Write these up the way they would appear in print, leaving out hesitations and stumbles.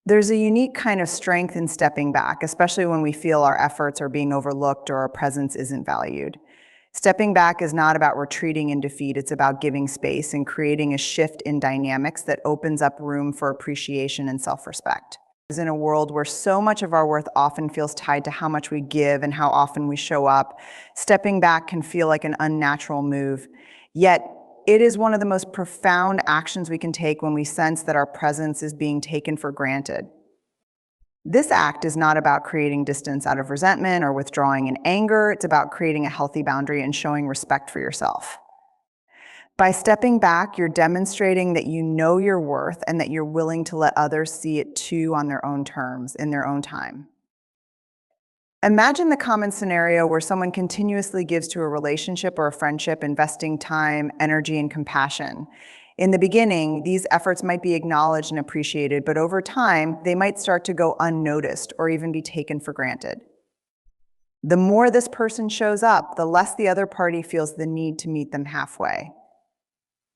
There's a unique kind of strength in stepping back, especially when we feel our efforts are being overlooked or our presence isn't valued. Stepping back is not about retreating in defeat, it's about giving space and creating a shift in dynamics that opens up room for appreciation and self-respect. In a world where so much of our worth often feels tied to how much we give and how often we show up, stepping back can feel like an unnatural move. Yet, it is one of the most profound actions we can take when we sense that our presence is being taken for granted. This act is not about creating distance out of resentment or withdrawing in anger. It's about creating a healthy boundary and showing respect for yourself. By stepping back, you're demonstrating that you know your worth and that you're willing to let others see it too on their own terms, in their own time. Imagine the common scenario where someone continuously gives to a relationship or a friendship, investing time, energy, and compassion. In the beginning, these efforts might be acknowledged and appreciated, but over time, they might start to go unnoticed or even be taken for granted. The more this person shows up, the less the other party feels the need to meet them halfway.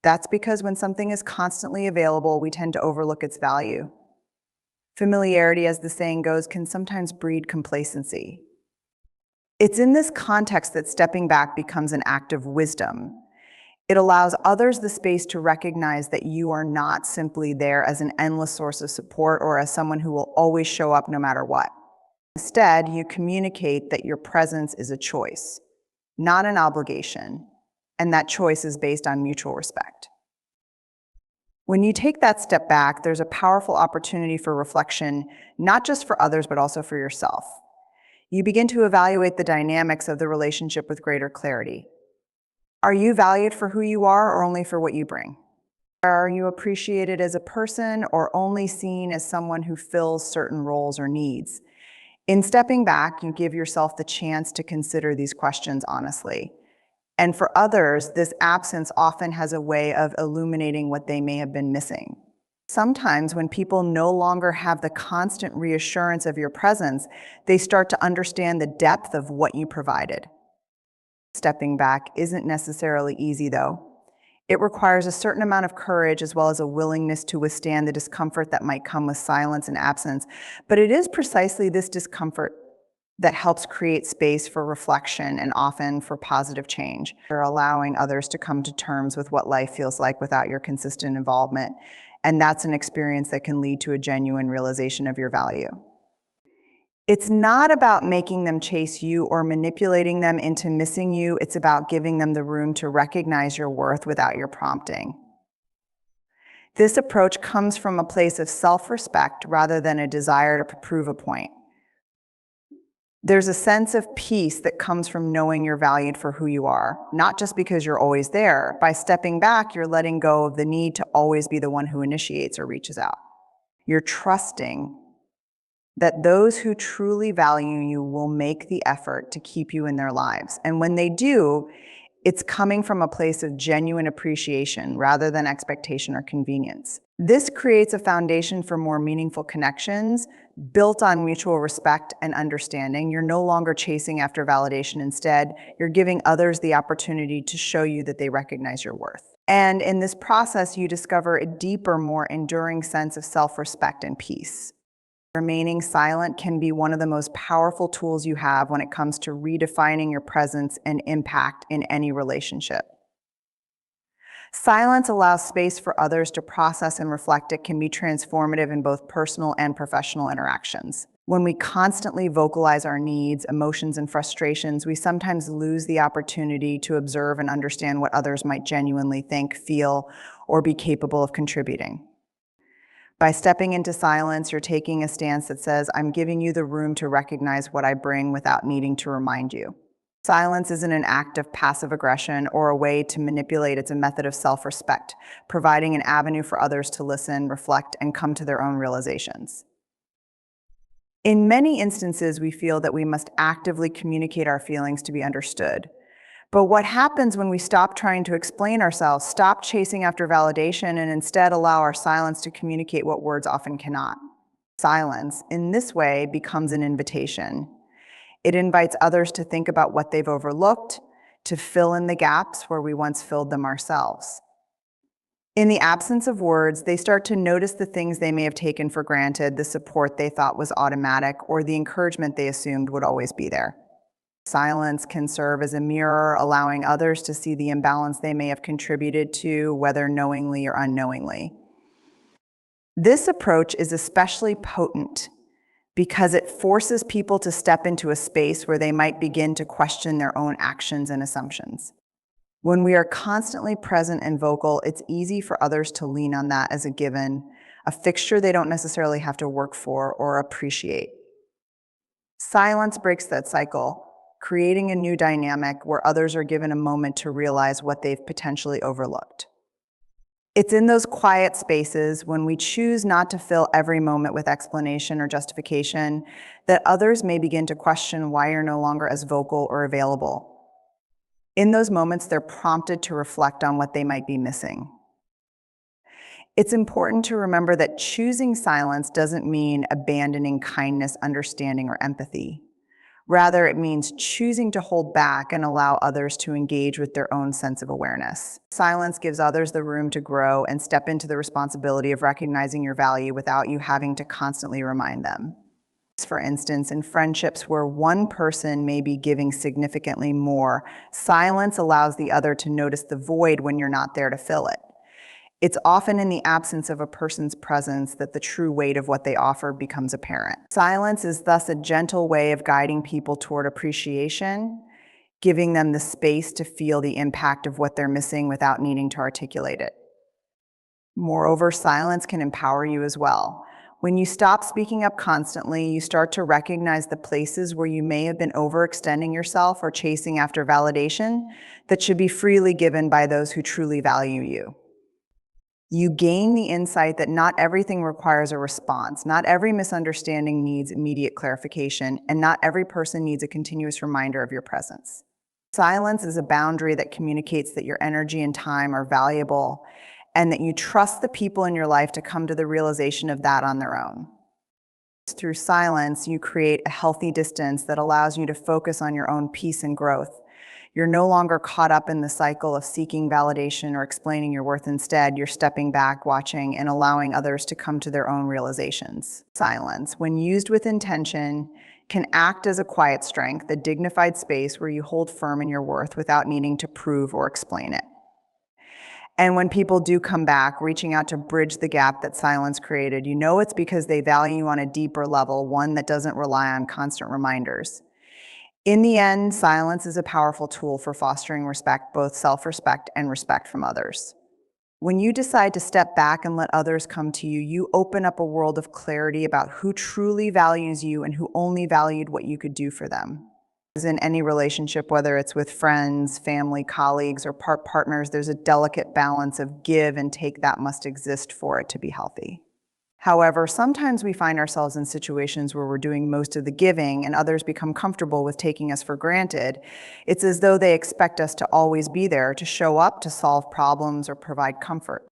That's because when something is constantly available, we tend to overlook its value. Familiarity, as the saying goes, can sometimes breed complacency. It's in this context that stepping back becomes an act of wisdom. It allows others the space to recognize that you are not simply there as an endless source of support or as someone who will always show up no matter what. Instead, you communicate that your presence is a choice, not an obligation, and that choice is based on mutual respect. When you take that step back, there's a powerful opportunity for reflection, not just for others, but also for yourself. You begin to evaluate the dynamics of the relationship with greater clarity. Are you valued for who you are or only for what you bring? Are you appreciated as a person or only seen as someone who fills certain roles or needs? In stepping back, you give yourself the chance to consider these questions honestly. And for others, this absence often has a way of illuminating what they may have been missing. Sometimes when people no longer have the constant reassurance of your presence, they start to understand the depth of what you provided. Stepping back isn't necessarily easy, though. It requires a certain amount of courage as well as a willingness to withstand the discomfort that might come with silence and absence. But it is precisely this discomfort that helps create space for reflection and often for positive change. You're allowing others to come to terms with what life feels like without your consistent involvement. And that's an experience that can lead to a genuine realization of your value. It's not about making them chase you or manipulating them into missing you. It's about giving them the room to recognize your worth without your prompting. This approach comes from a place of self-respect rather than a desire to prove a point. There's a sense of peace that comes from knowing you're valued for who you are, not just because you're always there. By stepping back, you're letting go of the need to always be the one who initiates or reaches out. You're trusting that those who truly value you will make the effort to keep you in their lives. And when they do, it's coming from a place of genuine appreciation rather than expectation or convenience. This creates a foundation for more meaningful connections built on mutual respect and understanding. You're no longer chasing after validation. Instead, you're giving others the opportunity to show you that they recognize your worth. And in this process, you discover a deeper, more enduring sense of self-respect and peace. Remaining silent can be one of the most powerful tools you have when it comes to redefining your presence and impact in any relationship. Silence allows space for others to process and reflect. It can be transformative in both personal and professional interactions. When we constantly vocalize our needs, emotions, and frustrations, we sometimes lose the opportunity to observe and understand what others might genuinely think, feel, or be capable of contributing. By stepping into silence, you're taking a stance that says, I'm giving you the room to recognize what I bring without needing to remind you. Silence isn't an act of passive aggression or a way to manipulate. It's a method of self-respect, providing an avenue for others to listen, reflect, and come to their own realizations. In many instances, we feel that we must actively communicate our feelings to be understood. But what happens when we stop trying to explain ourselves, stop chasing after validation, and instead allow our silence to communicate what words often cannot? Silence, in this way, becomes an invitation. It invites others to think about what they've overlooked, to fill in the gaps where we once filled them ourselves. In the absence of words, they start to notice the things they may have taken for granted, the support they thought was automatic, or the encouragement they assumed would always be there. Silence can serve as a mirror, allowing others to see the imbalance they may have contributed to, whether knowingly or unknowingly. This approach is especially potent because it forces people to step into a space where they might begin to question their own actions and assumptions. When we are constantly present and vocal, it's easy for others to lean on that as a given, a fixture they don't necessarily have to work for or appreciate. Silence breaks that cycle, creating a new dynamic where others are given a moment to realize what they've potentially overlooked. It's in those quiet spaces, when we choose not to fill every moment with explanation or justification, that others may begin to question why you're no longer as vocal or available. In those moments, they're prompted to reflect on what they might be missing. It's important to remember that choosing silence doesn't mean abandoning kindness, understanding, or empathy. Rather, it means choosing to hold back and allow others to engage with their own sense of awareness. Silence gives others the room to grow and step into the responsibility of recognizing your value without you having to constantly remind them. For instance, in friendships where one person may be giving significantly more, silence allows the other to notice the void when you're not there to fill it. It's often in the absence of a person's presence that the true weight of what they offer becomes apparent. Silence is thus a gentle way of guiding people toward appreciation, giving them the space to feel the impact of what they're missing without needing to articulate it. Moreover, silence can empower you as well. When you stop speaking up constantly, you start to recognize the places where you may have been overextending yourself or chasing after validation that should be freely given by those who truly value you. You gain the insight that not everything requires a response, not every misunderstanding needs immediate clarification, and not every person needs a continuous reminder of your presence. Silence is a boundary that communicates that your energy and time are valuable, and that you trust the people in your life to come to the realization of that on their own. Through silence, you create a healthy distance that allows you to focus on your own peace and growth. You're no longer caught up in the cycle of seeking validation or explaining your worth. Instead, you're stepping back, watching, and allowing others to come to their own realizations. Silence, when used with intention, can act as a quiet strength, a dignified space where you hold firm in your worth without needing to prove or explain it. And when people do come back, reaching out to bridge the gap that silence created, you know it's because they value you on a deeper level, one that doesn't rely on constant reminders. In the end, silence is a powerful tool for fostering respect, both self-respect and respect from others. When you decide to step back and let others come to you, you open up a world of clarity about who truly values you and who only valued what you could do for them. As in any relationship, whether it's with friends, family, colleagues, or partners, there's a delicate balance of give and take that must exist for it to be healthy. However, sometimes we find ourselves in situations where we're doing most of the giving and others become comfortable with taking us for granted. It's as though they expect us to always be there, to show up, to solve problems, or provide comfort.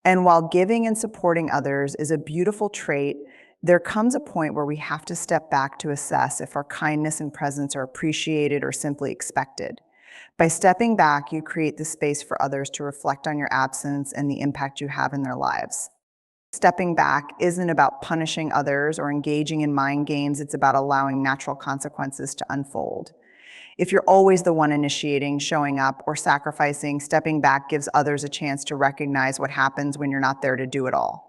And while giving and supporting others is a beautiful trait, there comes a point where we have to step back to assess if our kindness and presence are appreciated or simply expected. By stepping back, you create the space for others to reflect on your absence and the impact you have in their lives. Stepping back isn't about punishing others or engaging in mind games, it's about allowing natural consequences to unfold. If you're always the one initiating, showing up, or sacrificing, stepping back gives others a chance to recognize what happens when you're not there to do it all.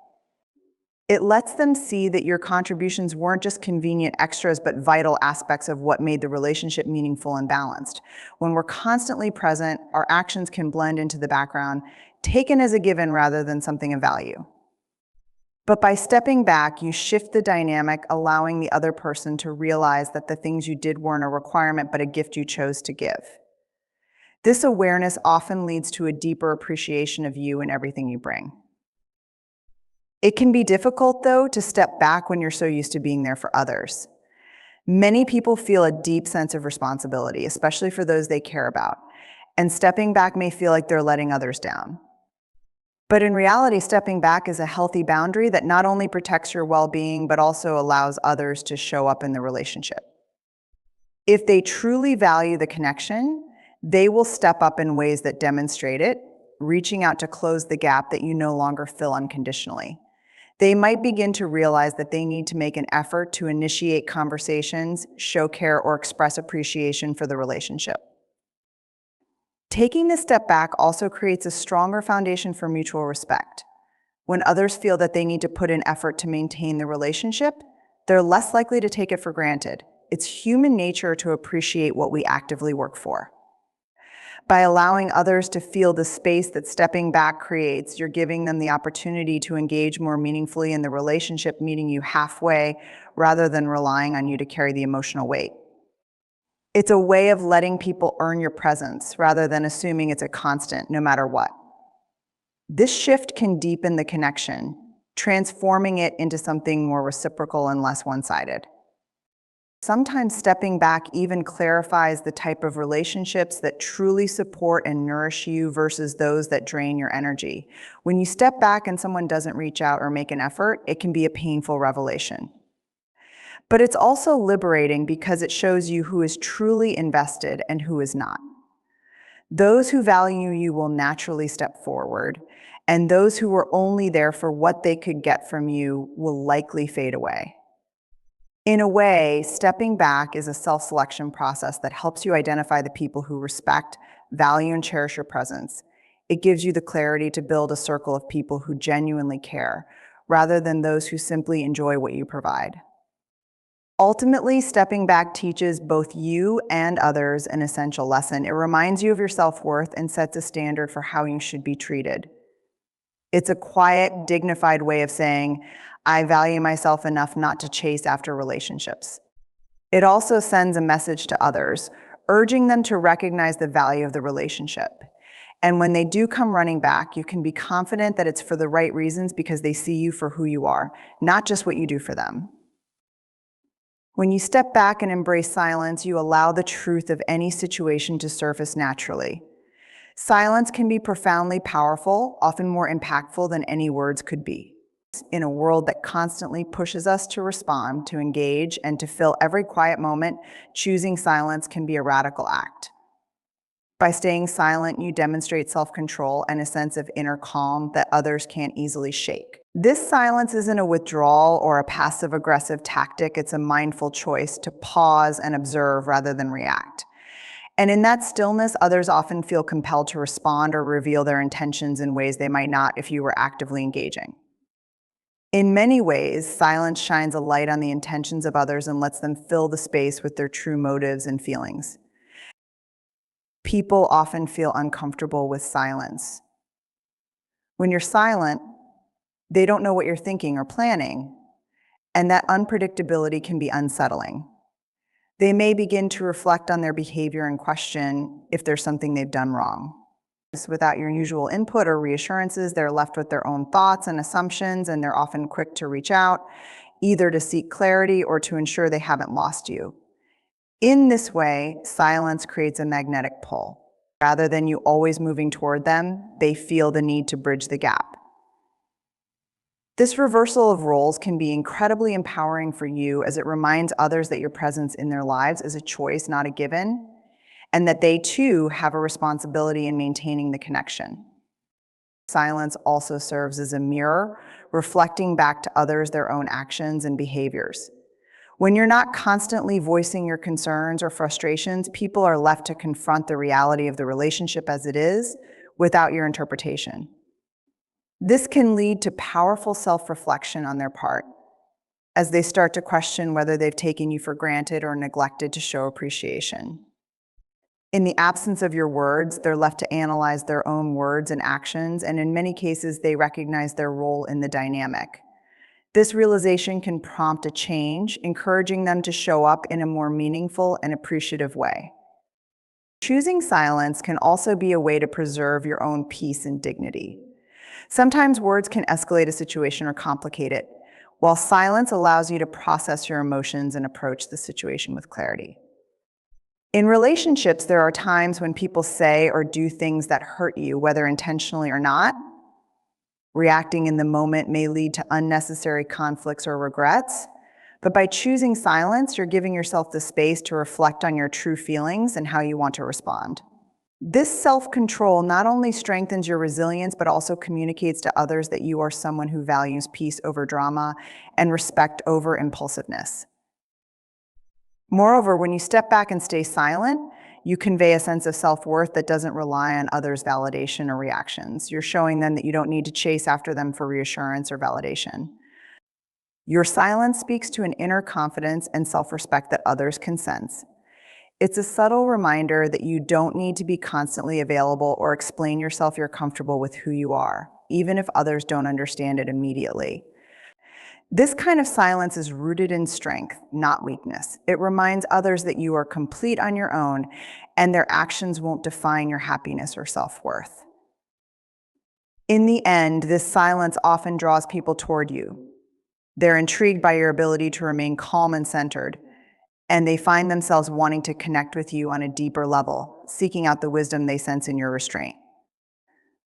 It lets them see that your contributions weren't just convenient extras, but vital aspects of what made the relationship meaningful and balanced. When we're constantly present, our actions can blend into the background, taken as a given rather than something of value. But by stepping back, you shift the dynamic, allowing the other person to realize that the things you did weren't a requirement, but a gift you chose to give. This awareness often leads to a deeper appreciation of you and everything you bring. It can be difficult, though, to step back when you're so used to being there for others. Many people feel a deep sense of responsibility, especially for those they care about, and stepping back may feel like they're letting others down. But in reality, stepping back is a healthy boundary that not only protects your well-being, but also allows others to show up in the relationship. If they truly value the connection, they will step up in ways that demonstrate it, reaching out to close the gap that you no longer fill unconditionally. They might begin to realize that they need to make an effort to initiate conversations, show care, or express appreciation for the relationship. Taking this step back also creates a stronger foundation for mutual respect. When others feel that they need to put in effort to maintain the relationship, they're less likely to take it for granted. It's human nature to appreciate what we actively work for. By allowing others to feel the space that stepping back creates, you're giving them the opportunity to engage more meaningfully in the relationship, meeting you halfway rather than relying on you to carry the emotional weight. It's a way of letting people earn your presence rather than assuming it's a constant no matter what. This shift can deepen the connection, transforming it into something more reciprocal and less one-sided. Sometimes stepping back even clarifies the type of relationships that truly support and nourish you versus those that drain your energy. When you step back and someone doesn't reach out or make an effort, it can be a painful revelation. But it's also liberating because it shows you who is truly invested and who is not. Those who value you will naturally step forward, and those who were only there for what they could get from you will likely fade away. In a way, stepping back is a self-selection process that helps you identify the people who respect, value, and cherish your presence. It gives you the clarity to build a circle of people who genuinely care, rather than those who simply enjoy what you provide. Ultimately, stepping back teaches both you and others an essential lesson. It reminds you of your self-worth and sets a standard for how you should be treated. It's a quiet, dignified way of saying, I value myself enough not to chase after relationships. It also sends a message to others, urging them to recognize the value of the relationship. And when they do come running back, you can be confident that it's for the right reasons because they see you for who you are, not just what you do for them. When you step back and embrace silence, you allow the truth of any situation to surface naturally. Silence can be profoundly powerful, often more impactful than any words could be. In a world that constantly pushes us to respond, to engage, and to fill every quiet moment, choosing silence can be a radical act. By staying silent, you demonstrate self-control and a sense of inner calm that others can't easily shake. This silence isn't a withdrawal or a passive-aggressive tactic. It's a mindful choice to pause and observe rather than react. And in that stillness, others often feel compelled to respond or reveal their intentions in ways they might not if you were actively engaging. In many ways, silence shines a light on the intentions of others and lets them fill the space with their true motives and feelings. People often feel uncomfortable with silence. When you're silent, they don't know what you're thinking or planning, and that unpredictability can be unsettling. They may begin to reflect on their behavior and question if there's something they've done wrong. Without your usual input or reassurances, they're left with their own thoughts and assumptions, and they're often quick to reach out, either to seek clarity or to ensure they haven't lost you. In this way, silence creates a magnetic pull. Rather than you always moving toward them, they feel the need to bridge the gap. This reversal of roles can be incredibly empowering for you as it reminds others that your presence in their lives is a choice, not a given, and that they too have a responsibility in maintaining the connection. Silence also serves as a mirror, reflecting back to others their own actions and behaviors. When you're not constantly voicing your concerns or frustrations, people are left to confront the reality of the relationship as it is without your interpretation. This can lead to powerful self-reflection on their part, as they start to question whether they've taken you for granted or neglected to show appreciation. In the absence of your words, they're left to analyze their own words and actions, and in many cases, they recognize their role in the dynamic. This realization can prompt a change, encouraging them to show up in a more meaningful and appreciative way. Choosing silence can also be a way to preserve your own peace and dignity. Sometimes words can escalate a situation or complicate it, while silence allows you to process your emotions and approach the situation with clarity. In relationships, there are times when people say or do things that hurt you, whether intentionally or not. Reacting in the moment may lead to unnecessary conflicts or regrets, but by choosing silence, you're giving yourself the space to reflect on your true feelings and how you want to respond. This self-control not only strengthens your resilience, but also communicates to others that you are someone who values peace over drama and respect over impulsiveness. Moreover, when you step back and stay silent, you convey a sense of self-worth that doesn't rely on others' validation or reactions. You're showing them that you don't need to chase after them for reassurance or validation. Your silence speaks to an inner confidence and self-respect that others can sense. It's a subtle reminder that you don't need to be constantly available or explain yourself. You're comfortable with who you are, even if others don't understand it immediately. This kind of silence is rooted in strength, not weakness. It reminds others that you are complete on your own and their actions won't define your happiness or self-worth. In the end, this silence often draws people toward you. They're intrigued by your ability to remain calm and centered, and they find themselves wanting to connect with you on a deeper level, seeking out the wisdom they sense in your restraint.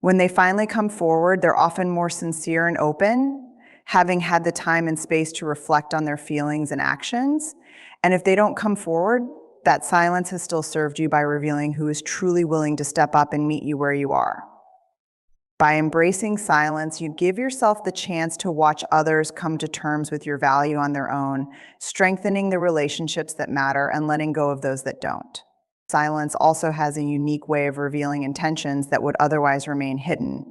When they finally come forward, they're often more sincere and open, having had the time and space to reflect on their feelings and actions. And if they don't come forward, that silence has still served you by revealing who is truly willing to step up and meet you where you are. By embracing silence, you give yourself the chance to watch others come to terms with your value on their own, strengthening the relationships that matter and letting go of those that don't. Silence also has a unique way of revealing intentions that would otherwise remain hidden.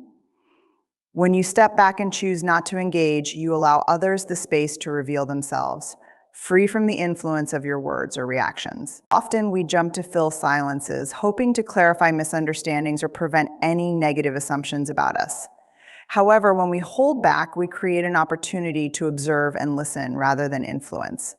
When you step back and choose not to engage, you allow others the space to reveal themselves, free from the influence of your words or reactions. Often we jump to fill silences, hoping to clarify misunderstandings or prevent any negative assumptions about us. However, when we hold back, we create an opportunity to observe and listen rather than influence.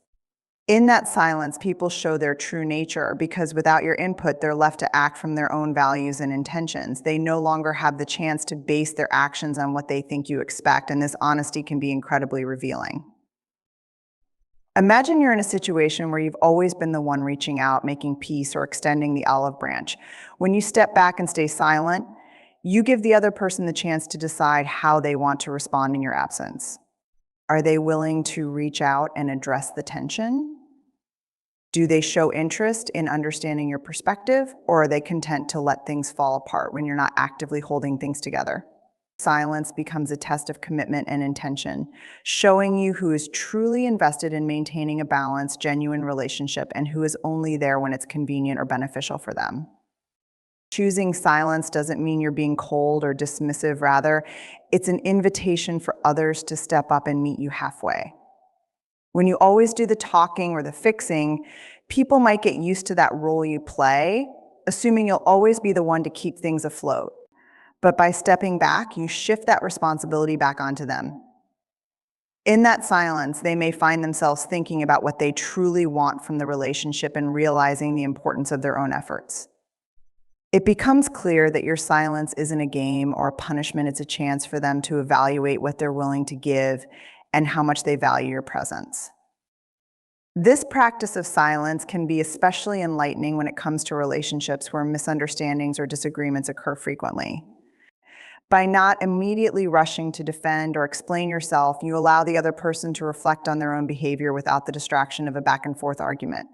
In that silence, people show their true nature because without your input, they're left to act from their own values and intentions. They no longer have the chance to base their actions on what they think you expect, and this honesty can be incredibly revealing. Imagine you're in a situation where you've always been the one reaching out, making peace, or extending the olive branch. When you step back and stay silent, you give the other person the chance to decide how they want to respond in your absence. Are they willing to reach out and address the tension? Do they show interest in understanding your perspective, or are they content to let things fall apart when you're not actively holding things together? Silence becomes a test of commitment and intention, showing you who is truly invested in maintaining a balanced, genuine relationship and who is only there when it's convenient or beneficial for them. Choosing silence doesn't mean you're being cold or dismissive. Rather, it's an invitation for others to step up and meet you halfway. When you always do the talking or the fixing, people might get used to that role you play, assuming you'll always be the one to keep things afloat. But by stepping back, you shift that responsibility back onto them. In that silence, they may find themselves thinking about what they truly want from the relationship and realizing the importance of their own efforts. It becomes clear that your silence isn't a game or a punishment. It's a chance for them to evaluate what they're willing to give and how much they value your presence. This practice of silence can be especially enlightening when it comes to relationships where misunderstandings or disagreements occur frequently. By not immediately rushing to defend or explain yourself, you allow the other person to reflect on their own behavior without the distraction of a back and forth argument.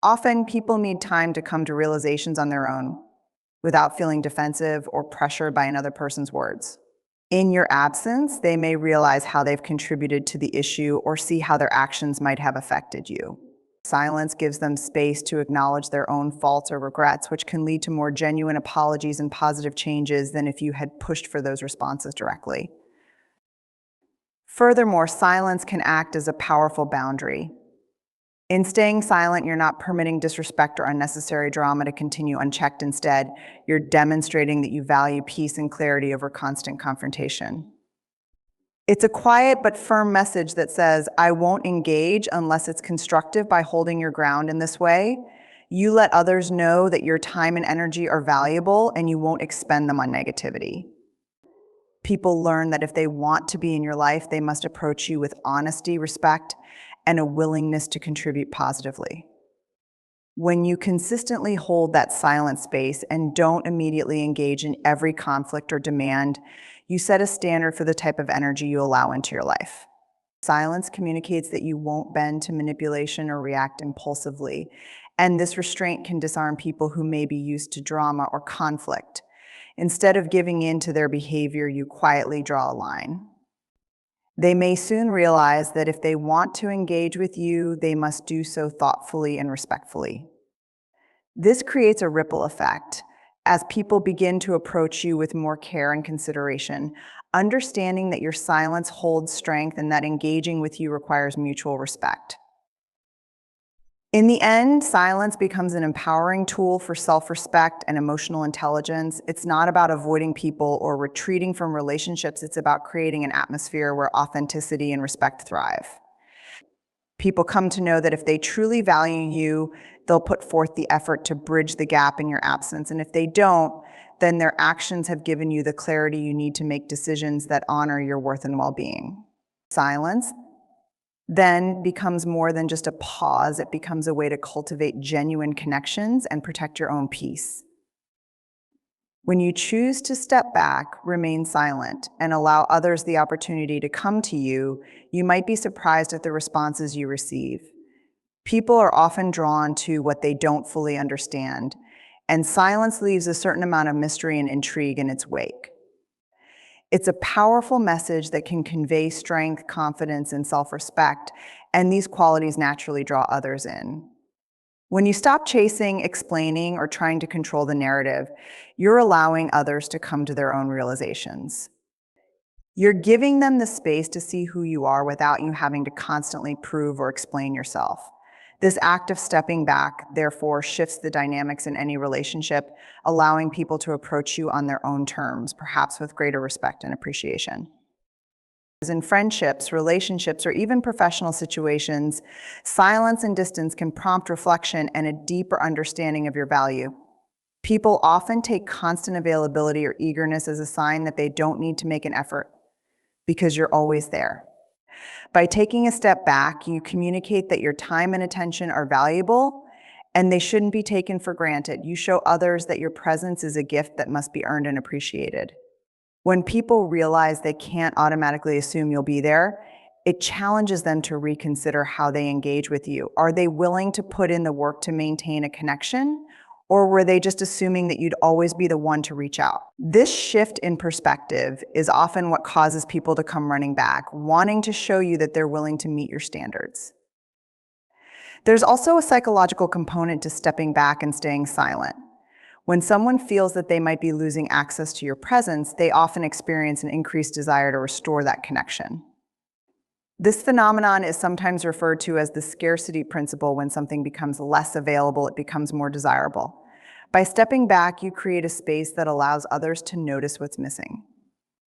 Often, people need time to come to realizations on their own, without feeling defensive or pressured by another person's words. In your absence, they may realize how they've contributed to the issue or see how their actions might have affected you. Silence gives them space to acknowledge their own faults or regrets, which can lead to more genuine apologies and positive changes than if you had pushed for those responses directly. Furthermore, silence can act as a powerful boundary. In staying silent, you're not permitting disrespect or unnecessary drama to continue unchecked. Instead, you're demonstrating that you value peace and clarity over constant confrontation. It's a quiet but firm message that says, I won't engage unless it's constructive. By holding your ground in this way, you let others know that your time and energy are valuable and you won't expend them on negativity. People learn that if they want to be in your life, they must approach you with honesty, respect, and a willingness to contribute positively. When you consistently hold that silent space and don't immediately engage in every conflict or demand, you set a standard for the type of energy you allow into your life. Silence communicates that you won't bend to manipulation or react impulsively, And this restraint can disarm people who may be used to drama or conflict. Instead of giving in to their behavior, you quietly draw a line. They may soon realize that if they want to engage with you, they must do so thoughtfully and respectfully. This creates a ripple effect as people begin to approach you with more care and consideration, understanding that your silence holds strength and that engaging with you requires mutual respect. In the end, silence becomes an empowering tool for self-respect and emotional intelligence. It's not about avoiding people or retreating from relationships. It's about creating an atmosphere where authenticity and respect thrive. People come to know that if they truly value you, they'll put forth the effort to bridge the gap in your absence. And if they don't, then their actions have given you the clarity you need to make decisions that honor your worth and well-being. Silence then becomes more than just a pause. It becomes a way to cultivate genuine connections and protect your own peace. When you choose to step back, remain silent, and allow others the opportunity to come to you, you might be surprised at the responses you receive. People are often drawn to what they don't fully understand, and silence leaves a certain amount of mystery and intrigue in its wake. It's a powerful message that can convey strength, confidence, and self-respect, and these qualities naturally draw others in. When you stop chasing, explaining, or trying to control the narrative, you're allowing others to come to their own realizations. You're giving them the space to see who you are without you having to constantly prove or explain yourself. This act of stepping back, therefore, shifts the dynamics in any relationship, allowing people to approach you on their own terms, perhaps with greater respect and appreciation. In friendships, relationships, or even professional situations, silence and distance can prompt reflection and a deeper understanding of your value. People often take constant availability or eagerness as a sign that they don't need to make an effort because you're always there. By taking a step back, you communicate that your time and attention are valuable and they shouldn't be taken for granted. You show others that your presence is a gift that must be earned and appreciated. When people realize they can't automatically assume you'll be there, it challenges them to reconsider how they engage with you. Are they willing to put in the work to maintain a connection? Or were they just assuming that you'd always be the one to reach out? This shift in perspective is often what causes people to come running back, wanting to show you that they're willing to meet your standards. There's also a psychological component to stepping back and staying silent. When someone feels that they might be losing access to your presence, they often experience an increased desire to restore that connection. This phenomenon is sometimes referred to as the scarcity principle. When something becomes less available, it becomes more desirable. By stepping back, you create a space that allows others to notice what's missing.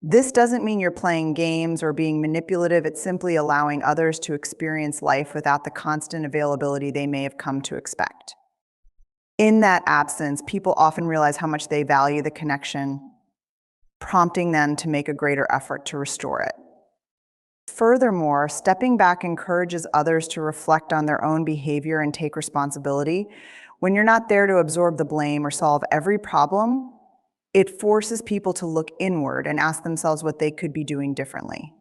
This doesn't mean you're playing games or being manipulative. It's simply allowing others to experience life without the constant availability they may have come to expect. In that absence, people often realize how much they value the connection, prompting them to make a greater effort to restore it. Furthermore, stepping back encourages others to reflect on their own behavior and take responsibility. When you're not there to absorb the blame or solve every problem, it forces people to look inward and ask themselves what they could be doing differently.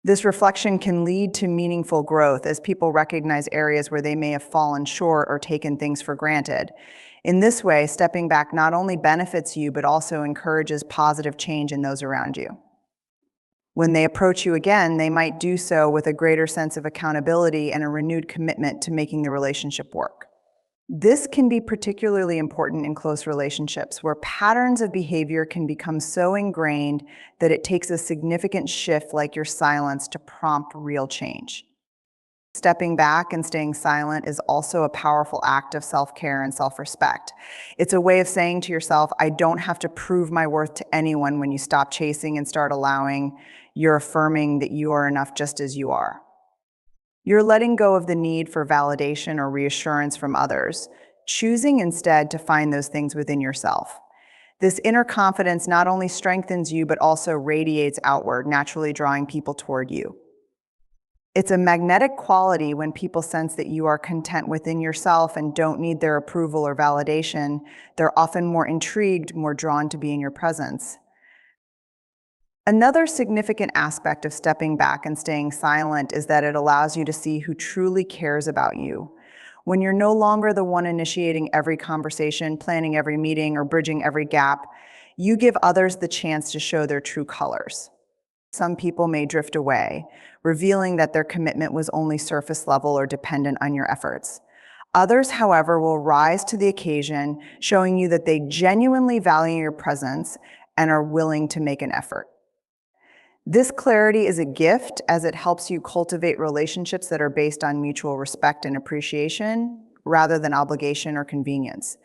This reflection can lead to meaningful growth as people recognize areas where they may have fallen short or taken things for granted. In this way, stepping back not only benefits you, but also encourages positive change in those around you. When they approach you again, they might do so with a greater sense of accountability and a renewed commitment to making the relationship work. This can be particularly important in close relationships, where patterns of behavior can become so ingrained that it takes a significant shift like your silence to prompt real change. Stepping back and staying silent is also a powerful act of self-care and self-respect. It's a way of saying to yourself, I don't have to prove my worth to anyone. When you stop chasing and start allowing, you're affirming that you are enough just as you are. You're letting go of the need for validation or reassurance from others, choosing instead to find those things within yourself. This inner confidence not only strengthens you, but also radiates outward, naturally drawing people toward you. It's a magnetic quality. When people sense that you are content within yourself and don't need their approval or validation, they're often more intrigued, more drawn to be in your presence. Another significant aspect of stepping back and staying silent is that it allows you to see who truly cares about you. When you're no longer the one initiating every conversation, planning every meeting, or bridging every gap, you give others the chance to show their true colors. Some people may drift away, revealing that their commitment was only surface level or dependent on your efforts. Others, however, will rise to the occasion, showing you that they genuinely value your presence and are willing to make an effort. This clarity is a gift as it helps you cultivate relationships that are based on mutual respect and appreciation rather than obligation or convenience.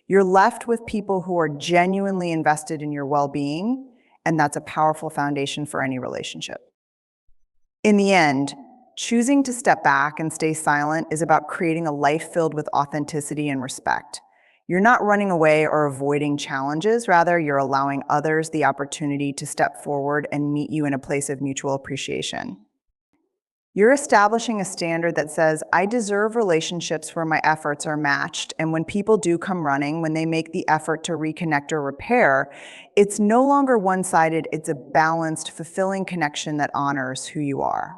You're left with people who are genuinely invested in your well-being, and that's a powerful foundation for any relationship. In the end, choosing to step back and stay silent is about creating a life filled with authenticity and respect. You're not running away or avoiding challenges, rather, you're allowing others the opportunity to step forward and meet you in a place of mutual appreciation. You're establishing a standard that says, I deserve relationships where my efforts are matched, and when people do come running, when they make the effort to reconnect or repair, it's no longer one-sided, it's a balanced, fulfilling connection that honors who you are.